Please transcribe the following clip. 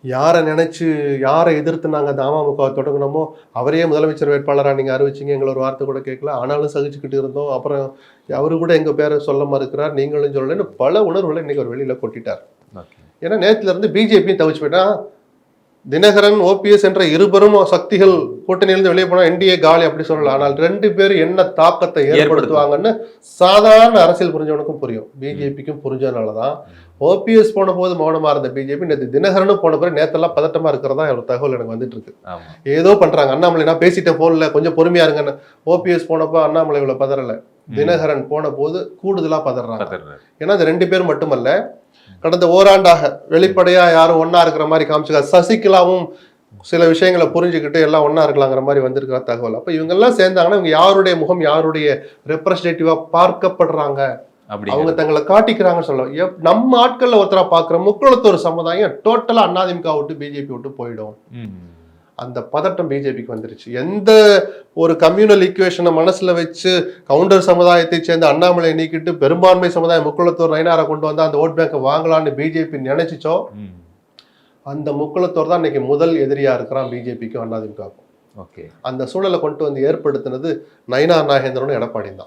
யாரை நினைச்சு யாரை எதிர்த்து நாங்கள் அந்த அமமுக தொடங்கினோமோ அவரையே முதலமைச்சர் வேட்பாளராக நீங்கள் அறிவிச்சிங்க, எங்களை ஒரு வார்த்தை கூட கேட்கல, ஆனாலும் சகிச்சுக்கிட்டு இருந்தோம். அப்புறம் அவரு கூட எங்கள் பேரை சொல்ல மறுக்கிறார், நீங்களும் சொல்லலன்னு பல உணர்வுகளை இன்னைக்கு ஒரு வெளியில் கொட்டிட்டார். ஏன்னா நேற்றுல இருந்து பிஜேபியும் தவிச்சு போயிட்டா, தினகரன் ஓபிஎஸ் என்ற இருபெரும் சக்திகள் கூட்டணியிலிருந்து வெளியே போனா என்டிஏ காலி அப்படி சொல்லலாம். ஆனால் 2 பேரும் என்ன தாக்கத்தை ஏற்படுத்துவாங்கன்னு சாதாரண அரசியல் புரிஞ்சவனுக்கும் புரியும், பிஜேபிக்கும் புரிஞ்சதுனாலதான் ஓபிஎஸ் போன போது மௌனமா இருந்த பிஜேபி நேற்று தினகரனும் போன பிறகு நேத்தெல்லாம் பதட்டமா இருக்கிறதா ஒரு தகவல் எனக்கு வந்துட்டு இருக்கு. ஏதோ பண்றாங்க. அண்ணாமலை நான் பேசிட்டேன் போன்ல, கொஞ்சம் பொறுமையா இருங்கன்னு. ஓபிஎஸ் போனப்போ அண்ணாமலை இவ்வளவு பதறல, தினகரன் போன போது கூடுதலா பதறாங்க. ஏன்னா அந்த 2 பேர் மட்டுமல்ல, கடந்த ஓராண்டாக வெளிப்படையா யாரும் ஒன்னா இருக்கிற மாதிரி காமிச்சுக்க, சசிகலாவும் சில விஷயங்களை புரிஞ்சுக்கிட்டு எல்லாம் ஒன்னா இருக்கலாங்கிற மாதிரி வந்திருக்கிற தகவல். அப்ப இவங்க எல்லாம் சேர்ந்தாங்கன்னா இவங்க யாருடைய முகம் யாருடைய ரெப்ரஸன்டேட்டிவா பார்க்கப்படுறாங்க, அவங்க தங்களை காட்டிக்கிறாங்கன்னு சொல்லலாம். நம்ம ஆட்கள்ல ஒருத்தரா பாக்குற முக்குளத்தூர் சமுதாயம் டோட்டலா அதிமுக விட்டு பிஜேபி விட்டு போயிடும். அந்த பதட்டம் பிஜேபிக்கு வந்துருச்சு. எந்த ஒரு கம்யூனல் ஈக்குவேஷனை மனசுல வச்சு கவுண்டர் சமுதாயத்தை சேர்ந்த அண்ணாமலை நீக்கிட்டு பெரும்பான்மை சமுதாயம் முக்குளத்தூர் நயினாரை கொண்டு வந்தா அந்த ஓட் பேங்கை வாங்கலான்னு பிஜேபி நினைச்சிச்சோ, அந்த முக்குளத்தூர் தான் இன்னைக்கு முதல் எதிரியா இருக்கிறான் பிஜேபிக்கும் அதிமுகவுக்கும். அந்த சூழலை கொண்டு வந்து ஏற்படுத்தினது நயினார் நாகேந்திரனும் எடப்பாடி தான்.